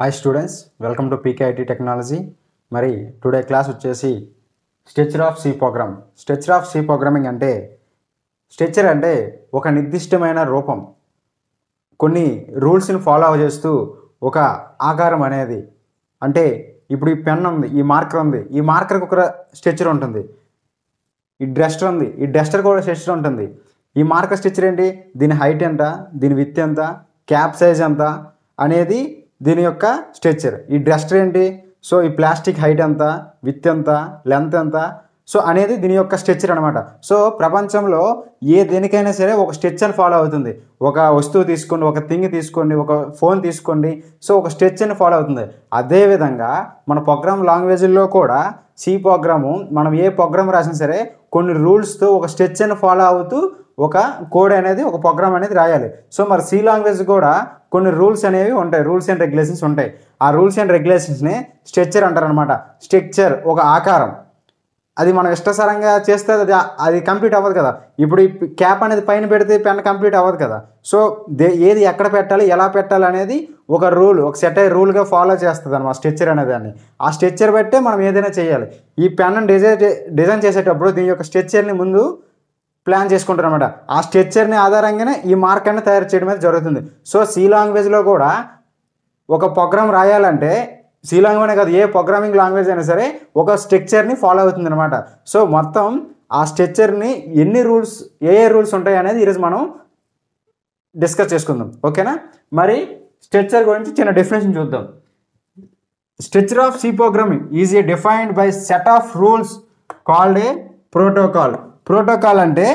Hi students, welcome to PKIT technology. మరి today class వచ్చేసి structure of C program. Structure of C programming అంటే structure అంటే ఒక నిర్దిష్టమైన రూపం, కొన్ని రూల్స్ని ఫాలో చేస్తూ ఒక ఆకారం అనేది. అంటే ఇప్పుడు ఈ పెన్ ఉంది, ఈ మార్కర్ ఉంది, ఈ మార్కర్కి ఒక స్ట్రక్చర్ ఉంటుంది. ఈ డస్టర్ ఉంది, ఈ డస్టర్ కూడా స్ట్రక్చర్ ఉంటుంది. ఈ మార్కర్ స్ట్రక్చర్ ఏంటి? దీని హైట్ ఎంత, దీని విడ్త్ ఎంత, క్యాప్ సైజ్ ఎంత అనేది దీని యొక్క స్ట్రక్చర్. ఈ డస్టర్ ఏంటి? సో ఈ ప్లాస్టిక్ హైట్ ఎంత, విడ్త్ ఎంత, లెంత్ ఎంత, సో అనేది దీని యొక్క స్ట్రక్చర్ అనమాట. సో ప్రపంచంలో దేనికైనా సరే ఒక స్ట్రక్చర్ ఫాలో అవుతుంది. ఒక వస్తువు తీసుకోండి, ఒక థింగ్ తీసుకోండి, ఒక ఫోన్ తీసుకోండి, సో ఒక స్ట్రక్చర్ని ఫాలో అవుతుంది. అదేవిధంగా మన ప్రోగ్రామ్ లాంగ్వేజ్లో కూడా సి ప్రోగ్రాము, మనం ఏ ప్రోగ్రామ్ రాసినా సరే కొన్ని రూల్స్తో ఒక స్ట్రక్చర్ని ఫాలో అవుతూ ఒక కోడ్ అనేది, ఒక ప్రోగ్రామ్ అనేది రాయాలి. సో మరి సి లాంగ్వేజ్ కూడా కొన్ని రూల్స్ అనేవి ఉంటాయి, రూల్స్ అండ్ రెగ్యులేషన్స్ ఉంటాయి. ఆ రూల్స్ అండ్ రెగ్యులేషన్స్ని స్ట్రక్చర్ అంటారు అనమాట. స్ట్రక్చర్ ఒక ఆకారం, అది మనం ఇష్టసరంగా చేస్తే అది కంప్లీట్ అవ్వదు కదా. ఇప్పుడు ఈ క్యాప్ అనేది పైన పెడితే పెన్ కంప్లీట్ అవ్వదు కదా. సో ఏది ఎక్కడ పెట్టాలి, ఎలా పెట్టాలి అనేది ఒక రూల్, ఒక సెట్ అయ్యే రూల్గా ఫాలో చేస్తుంది అనమాట స్ట్రక్చర్ అనే దాన్ని. ఆ స్ట్రక్చర్ బట్టే మనం ఏదైనా చేయాలి. ఈ పెన్ డిజైన్ చేసేటప్పుడు దీని యొక్క స్ట్రక్చర్ని ముందు ప్లాన్ చేసుకుంటారు అనమాట. ఆ స్ట్రక్చర్ని ఆధారంగానే ఈ మార్కర్ని తయారు చేయడం అనేది జరుగుతుంది. సో సి లాంగ్వేజ్లో కూడా ఒక ప్రోగ్రామ్ రాయాలంటే, సి లాంగ్వేజ్ కాదు, ఏ ప్రోగ్రామింగ్ లాంగ్వేజ్ అయినా సరే ఒక స్ట్రక్చర్ని ఫాలో అవుతుంది అనమాట. సో మొత్తం ఆ స్ట్రక్చర్ని ఏ రూల్స్ ఉంటాయి అనేది ఈరోజు మనం డిస్కస్ చేసుకుందాం, ఓకేనా? మరి స్ట్రక్చర్ గురించి చిన్న డెఫినేషన్ చూద్దాం. Structure of C programming is a defined by set of rules called a protocol. Protocol అంటే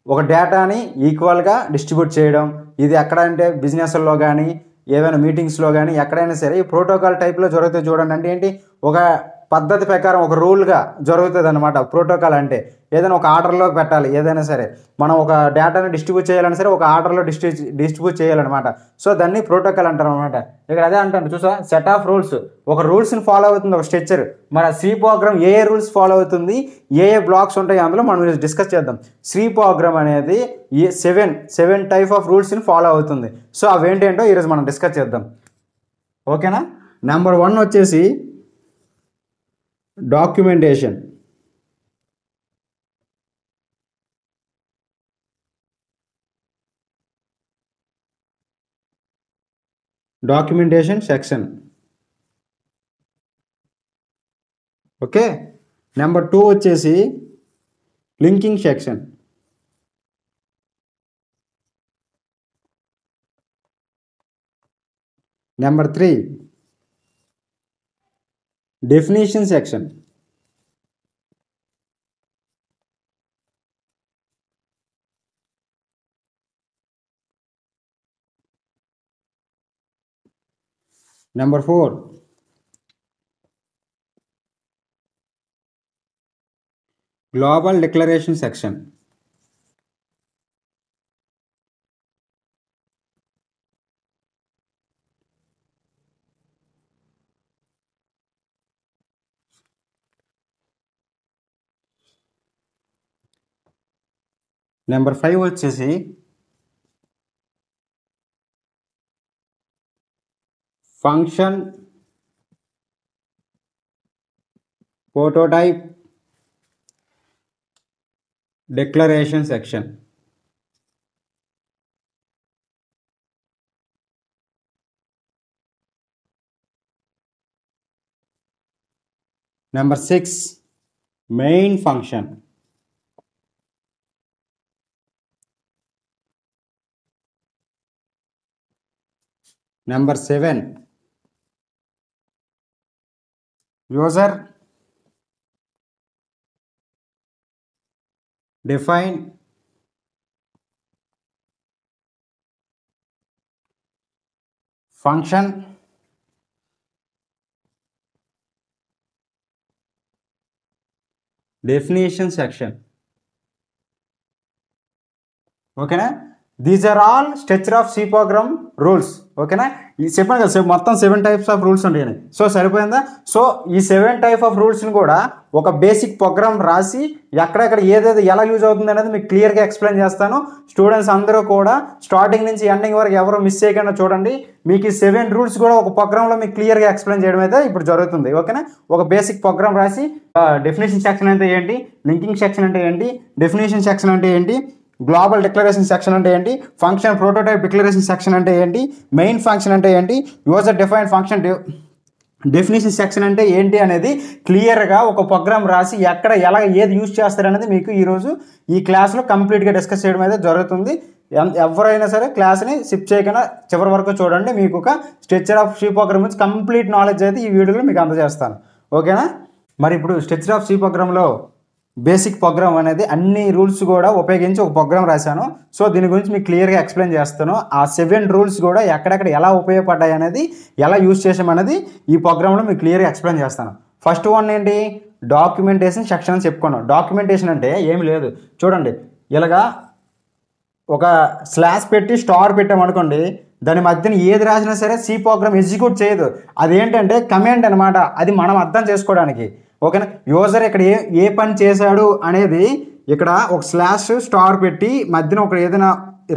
ఒక డేటాని ఈక్వల్గా డిస్ట్రిబ్యూట్ చేయడం. ఇది ఎక్కడ అంటే బిజినెస్లో కానీ, ఏదైనా మీటింగ్స్లో కానీ, ఎక్కడైనా సరే ఈ ప్రోటోకాల్ టైప్లో జరుగుతుంది. చూడండి, అంటే ఏంటి? ఒక పద్ధతి ప్రకారం ఒక రూల్గా జరుగుతుంది అనమాట. ప్రోటోకాల్ అంటే ఏదైనా ఒక ఆర్డర్లో పెట్టాలి. ఏదైనా సరే మనం ఒక డేటాని డిస్ట్రిబ్యూట్ చేయాలని సరే ఒక ఆర్డర్లో డిస్ట్రిబ్యూట్ చేయాలన్నమాట. సో దాన్ని ప్రోటోకాల్ అంటారు అనమాట. ఇక్కడ అదే అంటారు, చూసా, సెట్ ఆఫ్ రూల్స్, ఒక రూల్స్ని ఫాలో అవుతుంది ఒక స్ట్రక్చర్. మరి సి ప్రోగ్రామ్ ఏ రూల్స్ ఫాలో అవుతుంది, ఏ బ్లాక్స్ ఉంటాయి అందులో మనం డిస్కస్ చేద్దాం. సి ప్రోగ్రామ్ అనేది సెవెన్ టైప్ ఆఫ్ రూల్స్ని ఫాలో అవుతుంది. సో అవేంటేంటో ఈరోజు మనం డిస్కస్ చేద్దాం, ఓకేనా? నెంబర్ 1 వచ్చేసి documentation. Documentation section, okay. Number 2 వచ్చేసి linking section. Number 3 definition section. Number 4 global declaration section. Number 5 వచ్చేసి function prototype declaration section. Number 6 main function. Number 7 user define function definition section, ఓకేనా? These are all structure of C program rules. ఓకేనా, ఈ చెప్పాను కదా మొత్తం 7 types of rules ఉంటాయని. So సరిపోయిందా? So ఈ 7 టైప్ ఆఫ్ రూల్స్ని కూడా ఒక బేసిక్ ప్రోగ్రామ్ రాసి ఎక్కడెక్కడ ఏదేది ఎలా యూజ్ అవుతుంది అనేది మీకు క్లియర్గా ఎక్స్ప్లెయిన్ చేస్తాను. స్టూడెంట్స్ అందరూ కూడా స్టార్టింగ్ నుంచి ఎండింగ్ వరకు ఎవరు మిస్ చేయకుండా చూడండి. మీకు ఈ 7 రూల్స్ కూడా ఒక ప్రోగ్రామ్లో మీకు క్లియర్గా ఎక్స్ప్లెయిన్ చేయడం అయితే ఇప్పుడు జరుగుతుంది. ఓకేనా, ఒక బేసిక్ ప్రోగ్రామ్ రాసి డెఫినేషన్ సెక్షన్ అంటే ఏంటి, లింకింగ్ సెక్షన్ అంటే ఏంటి, డెఫినేషన్ సెక్షన్ అంటే ఏంటి, గ్లోబల్ డిక్లరేషన్ సెక్షన్ అంటే ఏంటి, ఫంక్షన్ ప్రోటోటైప్ డిక్లరేషన్ సెక్షన్ అంటే ఏంటి, మెయిన్ ఫంక్షన్ అంటే ఏంటి, user defined function definition section అంటే ఏంటి అనేది క్లియర్గా ఒక ప్రోగ్రామ్ రాసి ఎక్కడ ఎలా ఏది యూజ్ చేస్తారనేది మీకు ఈరోజు ఈ క్లాస్లో కంప్లీట్గా డిస్కస్ చేయడం అయితే జరుగుతుంది. ఎవరైనా సరే క్లాస్ని స్కిప్ చేయకుండా చివరి వరకు చూడండి. మీకు ఒక స్ట్రక్చర్ ఆఫ్ సి ప్రోగ్రామ్ నుంచి కంప్లీట్ నాలెడ్జ్ అయితే ఈ వీడియోలో మీకు అందజేస్తాను. ఓకేనా, మరి ఇప్పుడు స్ట్రక్చర్ ఆఫ్ సి ప్రోగ్రామ్లో బేసిక్ ప్రోగ్రామ్ అనేది అన్ని రూల్స్ కూడా ఉపయోగించి ఒక ప్రోగ్రామ్ రాశాను. సో దీని గురించి మీకు క్లియర్గా ఎక్స్ప్లెయిన్ చేస్తాను. ఆ 7 రూల్స్ కూడా ఎక్కడెక్కడ ఎలా ఉపయోగపడ్డాయి అనేది, ఎలా యూజ్ చేసామనేది ఈ ప్రోగ్రాంలో మీకు క్లియర్గా ఎక్స్ప్లెయిన్ చేస్తాను. ఫస్ట్ వన్ ఏంటి, డాక్యుమెంటేషన్ సెక్షన్ అని చెప్పుకున్నాం. డాక్యుమెంటేషన్ అంటే ఏమి లేదు, చూడండి ఇలాగా ఒక స్లాష్ పెట్టి స్టార్ పెట్టామనుకోండి, దాని మధ్యన ఏది రాసినా సరే సి ప్రోగ్రామ్ ఎగ్జిక్యూట్ చేయదు. అదేంటంటే కమాండ్ అనమాట, అది మనం అర్థం చేసుకోవడానికి. ఓకేనా, యూజర్ ఇక్కడ ఏ పని చేశాడు అనేది ఇక్కడ ఒక స్లాష్ స్టార్ పెట్టి మధ్యన ఒక ఏదైనా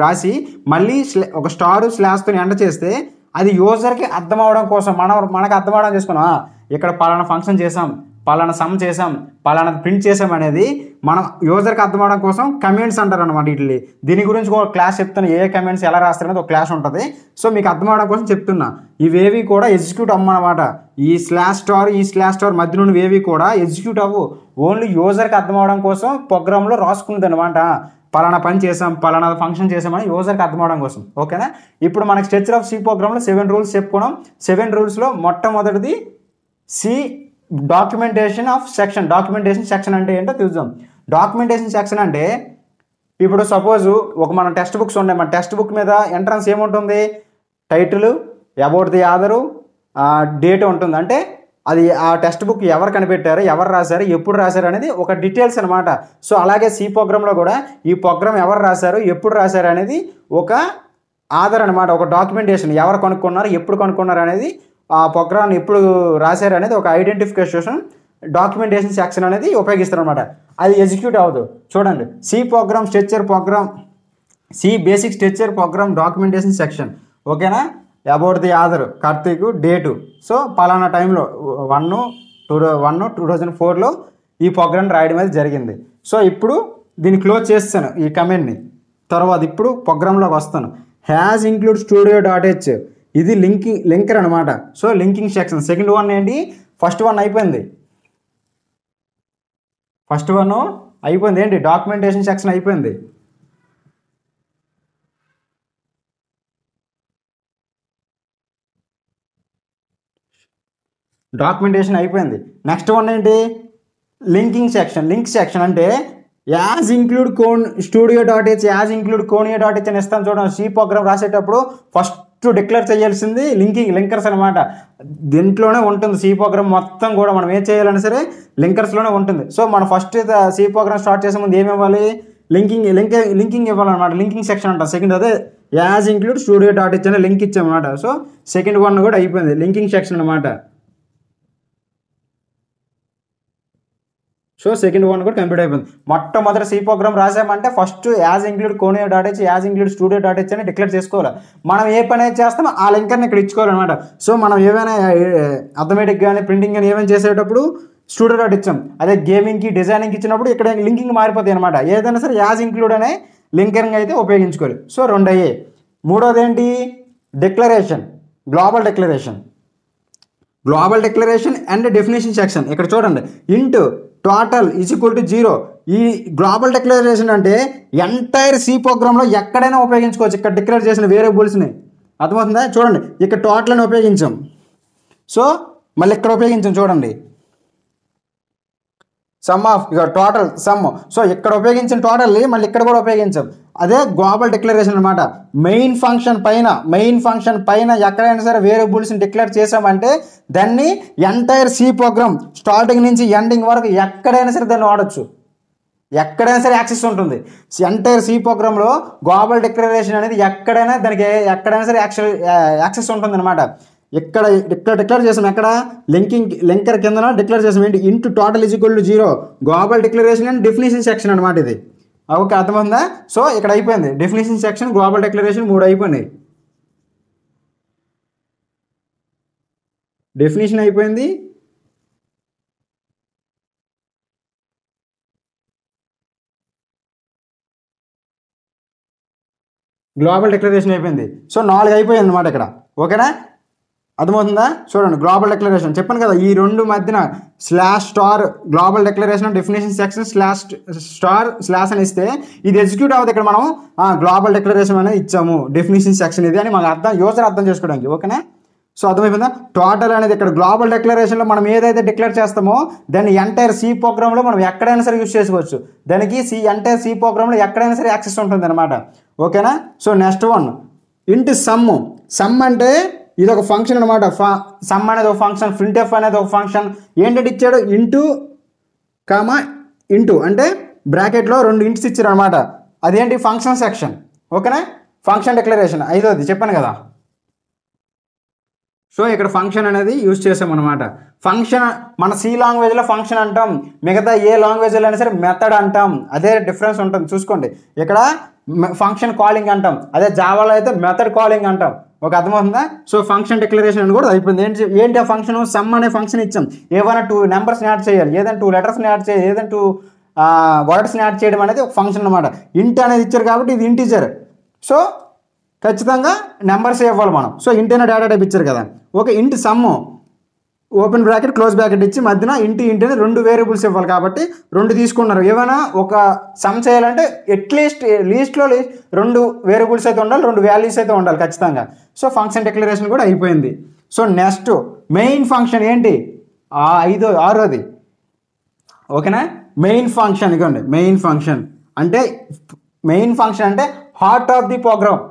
రాసి మళ్ళీ ఒక స్టార్ స్లాష్తో ఎంటర్ చేస్తే అది యూజర్కి అర్థం అవడం కోసం మనకు అర్థం అవడం చేసుకున్నాం. ఇక్కడ పలానా ఫంక్షన్ చేసాం, పలానా సమ్ చేసాం, పలానా ప్రింట్ చేసాం అనేది మనం యూజర్కి అర్థం అవడం కోసం కమెంట్స్ అంటారు అనమాట. వీటిని దీని గురించి ఒక క్లాస్ చెప్తాను, ఏ కమెంట్స్ ఎలా రాస్తారనేది ఒక క్లాస్ ఉంటుంది. సో మీకు అర్థం అవడం కోసం చెప్తున్నా. ఇవేవి కూడా ఎగ్జిక్యూట్ అవ్వనమాట. ఈ స్లాష్ స్టార్ మధ్య నుండి ఏవి కూడా ఎగ్జిక్యూట్ అవ్వు. ఓన్లీ యూజర్కి అర్థం అవడం కోసం ప్రోగ్రాంలో రాసుకున్నది అనమాట. పలానా పని చేసాం, పలానా ఫంక్షన్ చేసామని యూజర్కి అర్థం అవడం కోసం. ఓకేనా, ఇప్పుడు మనకి స్ట్రక్చర్ ఆఫ్ సి ప్రోగ్రాంలో 7 రూల్స్ చెప్పుకున్నాం. 7 రూల్స్లో మొట్టమొదటిది C documentation of section. Documentation section అంటే ఏంటో చూద్దాం. డాక్యుమెంటేషన్ సెక్షన్ అంటే ఇప్పుడు సపోజ్ ఒక మన టెక్స్ట్ బుక్స్ ఉన్నాయి. మన టెక్స్ట్ బుక్ మీద ఎంట్రన్స్ ఏముంటుంది, title, about the author, date ఉంటుంది. అంటే అది ఆ టెక్స్ట్ బుక్ ఎవరు కనిపెట్టారు, ఎవరు రాశారు, ఎప్పుడు రాశారు అనేది ఒక డీటెయిల్స్ అనమాట. సో అలాగే సి ప్రోగ్రాంలో కూడా ఈ ప్రోగ్రామ్ ఎవరు రాశారు, ఎప్పుడు రాశారు అనేది ఒక ఆధార్ అనమాట, ఒక డాక్యుమెంటేషన్. ఎవరు కనుక్కున్నారు, ఎప్పుడు కనుక్కున్నారు అనేది, ఆ ప్రోగ్రామ్ ఎప్పుడు రాశారు అనేది ఒక ఐడెంటిఫికేషన్ డాక్యుమెంటేషన్ సెక్షన్ అనేది ఉపయోగిస్తారు అనమాట. అది ఎగ్జిక్యూట్ అవ్వదు. చూడండి, C program structure program, C basic structure program documentation section. ఓకేనా, about the author Karthik, date. So పలానా టైంలో 1/2004లో ఈ ప్రోగ్రామ్ రాయడం అనేది జరిగింది. సో ఇప్పుడు దీన్ని క్లోజ్ చేస్తాను ఈ కమెంట్ని. తర్వాత ఇప్పుడు ప్రోగ్రాంలోకి వస్తాను. హ్యాస్ ఇంక్లూడ్ studio.h, ఇది లింకర్ అనమాట. So linking section. Second one ఏంటి, ఫస్ట్ వన్ అయిపోయింది ఏంటి, డాక్యుమెంటేషన్ సెక్షన్ అయిపోయింది. డాక్యుమెంటేషన్ అయిపోయింది. నెక్స్ట్ వన్ ఏంటి, లింకింగ్ సెక్షన్. లింక్ సెక్షన్ అంటే as include studio.h, as include conio.h అని ఇస్తాను. చూడండి, సి ప్రోగ్రామ్ రాసేటప్పుడు ఫస్ట్ డిక్లేర్ చేయాల్సింది లింకర్స్ అనమాట. దీంట్లోనే ఉంటుంది సి ప్రోగ్రామ్ మొత్తం కూడా. మనం ఏం చేయాలన్నా సరే లింకర్స్లోనే ఉంటుంది. సో మనం ఫస్ట్ సి ప్రోగ్రామ్ స్టార్ట్ చేసే ముందు ఏమి ఇవ్వాలి, లింకింగ్ ఇవ్వాలన్నమాట. లింకింగ్ సెక్షన్ అంట. సెకండ్ అదే యాజ్ ఇంక్లూడ్ studio.h అనే లింక్ ఇచ్చామన్నమాట. సో సెకండ్ వన్ కూడా అయిపోయింది, లింకింగ్ సెక్షన్ అనమాట. సో సెకండ్ వన్ కూడా కంప్లీట్ అయిపోయింది. మొట్టమొదటి సి ప్రోగ్రామ్ రాసామంటే first hash include conio.h, hash include studio.h అని డిక్లేర్ చేసుకోవాలి. మనం ఏ పని అయితే చేస్తామో ఆ లింకర్ని ఇక్కడ ఇచ్చుకోవాలన్నమాట. సో మనం ఏమైనా అథమెటిక్ కానీ ప్రింటింగ్ కానీ ఏమైనా చేసేటప్పుడు studio.h ఇచ్చాం. అదే గేమింగ్కి, డిజైనింగ్కి ఇచ్చినప్పుడు ఇక్కడ లింకింగ్ మారిపోతాయి అనమాట. ఏదైనా సరే యాజ్ ఇంక్లూడ్ అనే లింకరింగ్ అయితే ఉపయోగించుకోవాలి. సో 2 అయ్యాయి. మూడోది ఏంటి, declaration, global declaration and definition section. ఇక్కడ చూడండి, ఇంట్ టోటల్ ఈజ్ ఈక్వల్ టు 0. ఈ గ్లోబల్ డిక్లరేషన్ అంటే ఎంటైర్ సి ప్రోగ్రాంలో ఎక్కడైనా ఉపయోగించుకోవచ్చు. ఇక్కడ డిక్లేర్ చేసిన వేరియబుల్స్ని అర్థమవుతుందా? చూడండి, ఇక్కడ టోటల్ అని ఉపయోగించాం. సో మళ్ళీ ఇక్కడ ఉపయోగించాం. చూడండి, some of total some. So ఇక్కడ ఉపయోగించిన టోటల్ని మళ్ళీ ఇక్కడ కూడా ఉపయోగించాం. అదే గ్లోబల్ డిక్లరేషన్ అనమాట. మెయిన్ ఫంక్షన్ పైన ఎక్కడైనా సరే వేరియబుల్స్ని డిక్లేర్ చేసామంటే దాన్ని ఎంటైర్ సి ప్రోగ్రామ్ స్టార్టింగ్ నుంచి ఎండింగ్ వరకు ఎక్కడైనా సరే దాన్ని వాడచ్చు. ఎక్కడైనా సరే యాక్సెస్ ఉంటుంది. ఎంటైర్ సి ప్రోగ్రామ్లో గ్లోబల్ డిక్లరేషన్ అనేది ఎక్కడైనా దానికి ఎక్కడైనా సరే యాక్సెస్ ఉంటుంది అనమాట. ఇక్కడ డిక్లేర్ చేసాం, ఎక్కడ లింకర్ కింద డిక్లేర్ చేసాం ఏంటి, into total is equal to 0 global declaration and definition section అనమాట ఇది. ఓకే, అర్థమైందా? సో ఇక్కడ అయిపోయింది డెఫినేషన్ సెక్షన్, గ్లోబల్ డిక్లరేషన్ 3 అయిపోయినాయి. డెఫినేషన్ అయిపోయింది, గ్లోబల్ డిక్లరేషన్ అయిపోయింది. సో 4 అయిపోయింది అనమాట ఇక్కడ. ఓకేనా, అర్థమవుతుందా? చూడండి, గ్లోబల్ డిక్లరేషన్ చెప్పాను కదా, ఈ రెండు మధ్యన /* గ్లోబల్ డిక్లరేషన్ డెఫినేషన్ సెక్షన్ // అని ఇస్తే ఇది ఎగ్జిక్యూట్ అవుతుంది. ఇక్కడ మనం గ్లోబల్ డిక్లరేషన్ అనేది ఇచ్చాము, డెఫినేషన్ సెక్షన్ ఇది అని మనకు యూజర్ అర్థం చేసుకోవడానికి. ఓకేనా, సో అర్థమైపోయిందా? టోటల్ అనేది ఇక్కడ గ్లోబల్ డిక్లరేషన్లో మనం ఏదైతే డిక్లేర్ చేస్తామో దాన్ని ఎంటైర్ సి ప్రోగ్రామ్లో మనం ఎక్కడైనా సరే యూజ్ చేసుకోవచ్చు. దానికి ఎంటైర్ సి ప్రోగ్రామ్లో ఎక్కడైనా సరే యాక్సెస్ ఉంటుంది అనమాట. ఓకేనా, so next one into some అంటే ఇది ఒక ఫంక్షన్ అనమాట. సమ్ అనేది ఒక ఫంక్షన్, printf అనేది ఒక ఫంక్షన్. ఏంటంటే ఇచ్చాడు ఇంటూ అంటే బ్రాకెట్లో 2 ఇంట్స్ ఇచ్చారు అనమాట. అదేంటి, ఫంక్షన్ సెక్షన్. ఓకేనా, ఫంక్షన్ డిక్లరేషన్ 5వది చెప్పాను కదా. సో ఇక్కడ ఫంక్షన్ అనేది యూజ్ చేసామన్నమాట. ఫంక్షన్ మన సి లాంగ్వేజ్లో ఫంక్షన్ అంటాం, మిగతా ఏ లాంగ్వేజ్లో అయినా సరే మెథడ్ అంటాం. అదే డిఫరెన్స్ ఉంటుంది చూసుకోండి. ఇక్కడ ఫంక్షన్ కాలింగ్ అంటాం, అదే జావాలో అయితే మెథడ్ కాలింగ్ అంటాం. ఒక అర్థమవుతుందా? సో ఫంక్షన్ డిక్లరేషన్ అని కూడా అయిపోయింది. ఏంటి ఆ ఫంక్షన్, సమ్ అనే ఫంక్షన్ ఇచ్చాం. ఏమైనా 2 నెంబర్స్ని యాడ్ చేయాలి, ఏదైనా 2 లెటర్స్ని యాడ్ చేయాలి, ఏదైనా 2 వర్డ్స్ని యాడ్ చేయడం అనేది ఒక ఫంక్షన్ అనమాట. ఇంట్ అనేది ఇచ్చారు కాబట్టి ఇది ఇంటీజర్. సో ఖచ్చితంగా నెంబర్స్ ఇవ్వాలి మనం. సో ఇంట్ అనే డేటా టైప్ ఇచ్చారు కదా. ఓకే, ఇంట్ some open bracket close bracket ఇచ్చి మధ్యన ఇంటి అని 2 వేరియబుల్స్ ఇవ్వాలి కాబట్టి 2 తీసుకున్నారు. ఏమైనా ఒక సమ్ చేయాలంటే లీస్ట్లో 2 వేరియబుల్స్ అయితే ఉండాలి, 2 వాల్యూస్ అయితే ఉండాలి ఖచ్చితంగా. సో ఫంక్షన్ డిక్లరేషన్ కూడా అయిపోయింది. సో నెక్స్ట్ మెయిన్ ఫంక్షన్ ఏంటి, 6వది. ఓకేనా, మెయిన్ ఫంక్షన్. ఇదిగోండి మెయిన్ ఫంక్షన్ అంటే హార్ట్ ఆఫ్ ది ప్రోగ్రామ్.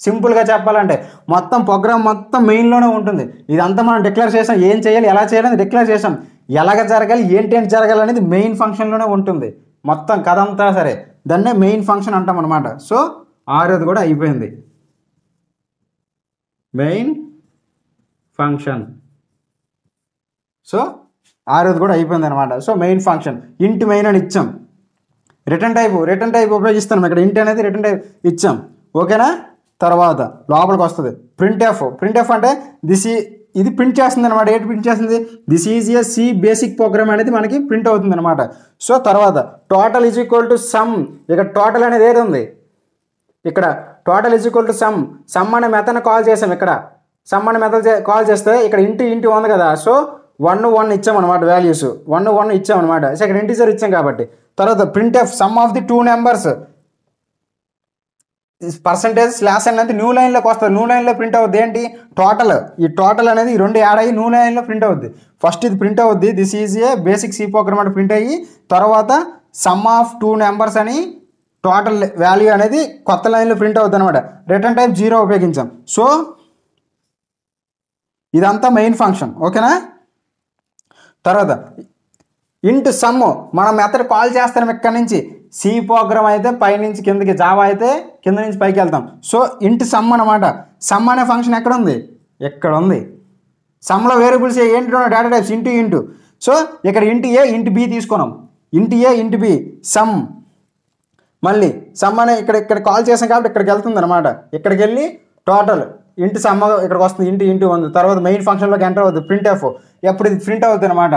సింపుల్గా చెప్పాలంటే మొత్తం ప్రోగ్రామ్ మొత్తం మెయిన్లోనే ఉంటుంది. ఇదంతా మనం డిక్లేర్ చేసాం, ఏం చేయాలి ఎలా చేయాలని డిక్లేర్ చేసాం, ఎలాగ జరగాలి ఏంటి జరగాలి అనేది మెయిన్ ఫంక్షన్లోనే ఉంటుంది మొత్తం కథ అంతా. సరే, దాన్నే మెయిన్ ఫంక్షన్ అంటాం అనమాట. సో 6వది కూడా అయిపోయింది, మెయిన్ ఫంక్షన్. సో 6వది కూడా అయిపోయింది అనమాట. సో మెయిన్ ఫంక్షన్ ఇంట్ మెయిన్ అని ఇచ్చాం. రిటర్న్ టైప్ ఉపయోగిస్తాం ఇక్కడ. ఇంట్ అనేది రిటర్న్ టైప్ ఇచ్చాం. ఓకేనా, తర్వాత లోపలికి వస్తుంది ప్రింట్ఎఫ్ అంటే ఇది ప్రింట్ చేస్తుంది అనమాట. ఏంటి ప్రింట్ చేస్తుంది, this is a C basic program అనేది మనకి ప్రింట్ అవుతుంది అనమాట. సో తర్వాత total is equal to sum. ఇక్కడ టోటల్ అనేది ఏది ఉంది, ఇక్కడ total is equal to sum అనే మెథడ్ని కాల్ చేసాం. ఇక్కడ సమ్ అనే మెథడ్ కాల్ చేస్తే ఇక్కడ ఇంటి ఉంది కదా. సో 1 ఇచ్చామన్నమాట, వాల్యూస్ 1 ఇచ్చామన్నమాట. సో ఇక్కడ ఇంటీజర్ ఇచ్చాం కాబట్టి. తర్వాత printf sum of the 2 numbers %/ అనేది న్యూ లైన్లోకి వస్తుంది. న్యూ లైన్లో ప్రింట్ అవుద్ది ఏంటి, టోటల్. ఈ టోటల్ అనేది 2 యాడ్ అయ్యి న్యూ లైన్లో ప్రింట్ అవుద్ది. ఫస్ట్ ఇది ప్రింట్ అవుద్ది, this is a basic C program అంటే ప్రింట్ అయ్యి, తర్వాత సమ్ ఆఫ్ 2 నెంబర్స్ అని టోటల్ వాల్యూ అనేది కొత్త లైన్లో ప్రింట్ అవుద్ది అనమాట. రిటర్న్ టైప్ 0 ఉపయోగించాం. సో ఇదంతా మెయిన్ ఫంక్షన్. ఓకేనా, తర్వాత ఇంటూ సమ్ మనం మెథడ్ కాల్ చేస్తాం. ఇక్కడ నుంచి సి ప్రోగ్రామ్ అయితే పైనుంచి కిందకి, జావా అయితే కింద నుంచి పైకి వెళ్తాం. సో ఇంటూ సమ్ అనమాట. సమ్ అనే ఫంక్షన్ ఎక్కడ ఉంది, ఇక్కడ ఉంది. సమ్లో వేరియబుల్స్ ఏంటి, డేటా టైప్స్ ఇంటూ. సో ఇక్కడ ఇంటూ ఏ ఇంటూ బి తీసుకున్నాం. Into A into be some. మళ్ళీ సమ్ అనే ఇక్కడ కాల్ చేసాం కాబట్టి ఇక్కడికి వెళ్తుంది అనమాట. ఇక్కడికి వెళ్ళి టోటల్ ఇంటూ సమ్ ఇక్కడికి వస్తుంది, ఇంటూ ఉంది. తర్వాత మెయిన్ ఫంక్షన్లోకి ఎంటర్ అవుతుంది ప్రింట్ఎఫ్. ఎప్పుడు ఇది ప్రింట్ అవుతుంది అనమాట.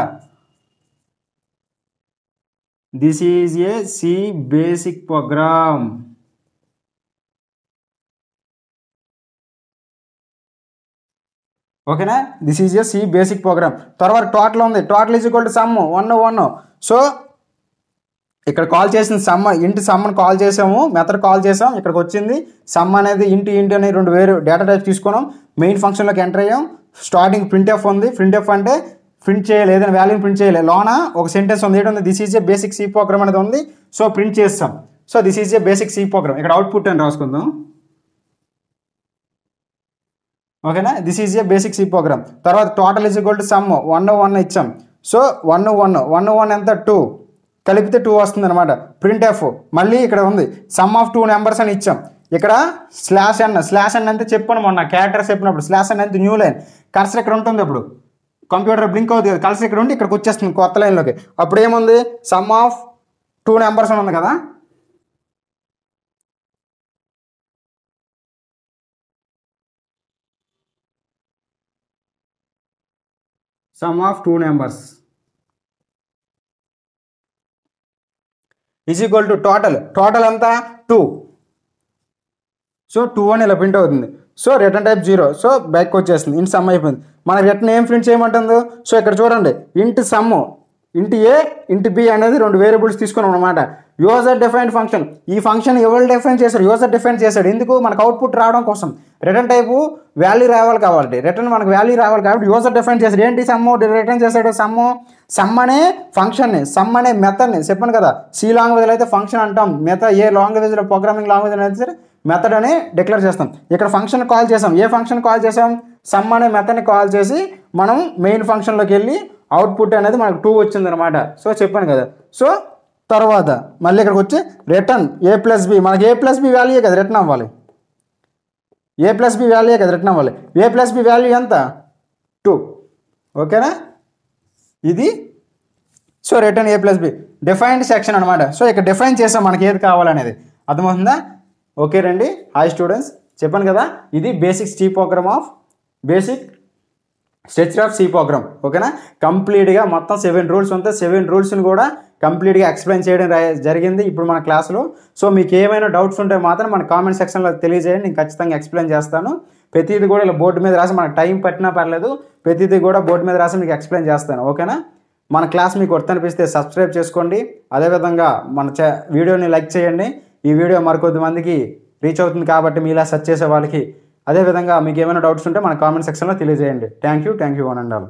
This is a C basic program. ఓకేనా, this is a C basic program. తర్వాత టోటల్ ఉంది, total is equal to sum 1. So ఇక్కడ కాల్ చేసిన సమ్ ఇంటి సమ్ని కాల్ చేసాము, మెథడ్ కాల్ చేసాం, ఇక్కడికి వచ్చింది సమ్ అనేది ఇంటి అని 2 వేరు డేటా టైప్స్ తీసుకున్నాం. మెయిన్ ఫంక్షన్లోకి ఎంటర్ అయ్యాం. స్టార్టింగ్ ప్రింట్ఎఫ్ ఉంది. ప్రింట్ఎఫ్ అంటే ప్రింట్ చేయాలి, ఏదైనా వాల్యూని ప్రింట్ చేయాలి. లోన ఒక సెంటెన్స్ ఉంది, ఏంటంటే this is a basic C program అనేది ఉంది. సో ప్రింట్ చేస్తాం. So this is a basic C program. ఇక్కడ అవుట్పుట్ అని రాసుకుందాం. ఓకేనా, this is a basic C program. తర్వాత total is equal to sum 1 ఇచ్చాం. సో 1 ఎంత 2. కలిపితే 2 వస్తుంది అనమాట. ప్రింట్ ఎఫ్ మళ్ళీ ఇక్కడ ఉంది సమ్ ఆఫ్ 2 నెంబర్స్ అని ఇచ్చాం. ఇక్కడ స్లాష్ ఎన్ అంతే చెప్పాను మొన్న క్యారెక్టర్స్ చెప్పినప్పుడు. స్లాష్ ఎన్ అంతే న్యూ లైన్, కర్సర్ ఇక్కడ ఉంటుంది. ఇప్పుడు కంప్యూటర్ బ్లింక్ అవుతుంది కదా, కర్సర్ ఇక్కడ ఉండి ఇక్కడికి వచ్చేస్తుంది కొత్త లైన్లోకి. అప్పుడు ఏముంది సమ్ ఆఫ్ 2 నెంబర్స్ అని ఉంది కదా. Some of 2 numbers is equal to total అంతా 2. సో 2 అని ఇలా ప్రింట్ అవుతుంది. So return type 0. So back వచ్చేస్తుంది. ఇంటి సమ్ అయిపోయింది. మన రిటర్న్ ఏం ప్రింట్ చేయమంటుందో. సో ఇక్కడ చూడండి ఇంటి సమ్, ఇంటి ఏ ఇంటి బి అనేది 2 వేరియబుల్స్ తీసుకున్నాం అనమాట. User defined function. ఈ ఫంక్షన్ ఎవరు డిఫైన్ చేశారు? యూజర్ డిఫైన్ చేశాడు. ఎందుకు? మనకు అవుట్పుట్ రావడం కోసం. రిటర్న్ టైపు వాల్యూ రావాలి కాబట్టి, రిటర్న్ మనకు వాల్యూ రావాలి కాబట్టి యూజర్ డిఫైన్ చేశాడు. ఏంటి సమ్ము రిటర్న్ చేశాడు? సమ్ అనే ఫంక్షన్ని, సమ్ అనే మెథడ్ని చెప్పాను కదా. సి లాంగ్వేజ్లో అయితే ఫంక్షన్ అంటాం. ఏ లాంగ్వేజ్లో ప్రోగ్రామింగ్ లాంగ్వేజ్లో అయితే సరే మెథడ్ అని డిక్లేర్ చేస్తాం. ఇక్కడ ఫంక్షన్ కాల్ చేసాం. ఏ ఫంక్షన్ కాల్ చేసాం? సమ్ అనే మెథడ్ని కాల్ చేసి మనం మెయిన్ ఫంక్షన్లోకి వెళ్ళి అవుట్పుట్ అనేది మనకు 2 వచ్చింది అనమాట. సో చెప్పాను కదా. సో తర్వాత మళ్ళీ ఇక్కడికి వచ్చి రిటర్న్ ఏ ప్లస్ బి. మనకి ఏ ప్లస్ బి వాల్యూ కదా రిటర్న్ అవ్వాలి. ఏ ప్లస్ బి వాల్యూ కదా రిటర్న్ అవ్వాలి. ఏ ప్లస్ బి వాల్యూ ఎంత? 2. ఓకేనా ఇది. So return A plus be defined section అనమాట. సో ఇక్కడ డిఫైన్ చేసాం మనకి ఏది కావాలనేది. అర్థమవుతుందా? ఓకే రండి. హాయ్ స్టూడెంట్స్, చెప్పాను కదా ఇది basic C program of basic structure of C program. ఓకేనా కంప్లీట్గా మొత్తం 7 రూల్స్ ఉంటాయి. 7 రూల్స్ని కూడా కంప్లీట్గా ఎక్స్ప్లెయిన్ చేయడం జరిగింది ఇప్పుడు మన క్లాస్లో. సో మీకు ఏమైనా డౌట్స్ ఉంటే మాత్రం మన కామెంట్ సెక్షన్లో తెలియజేయండి. నేను ఖచ్చితంగా ఎక్స్ప్లెయిన్ చేస్తాను. ప్రతిదీ కూడా ఇలా బోర్డు మీద రాసి, మనకు టైం పట్టినా పర్లేదు, ప్రతిదీ కూడా బోర్డు మీద రాసి మీకు ఎక్స్ప్లెయిన్ చేస్తాను. ఓకేనా మన క్లాస్ మీకు వర్త్ అనిపిస్తే సబ్స్క్రైబ్ చేసుకోండి. అదేవిధంగా మన వీడియోని లైక్ చేయండి. ఈ వీడియో మరికొద్ది మందికి రీచ్ అవుతుంది కాబట్టి మీలా సెర్చ్ చేసే వాళ్ళకి. అదేవిధంగా మీకు ఏమైనా డౌట్స్ ఉంటే మన కామెంట్ సెక్షన్లో తెలియజేయండి. Thank you one and all.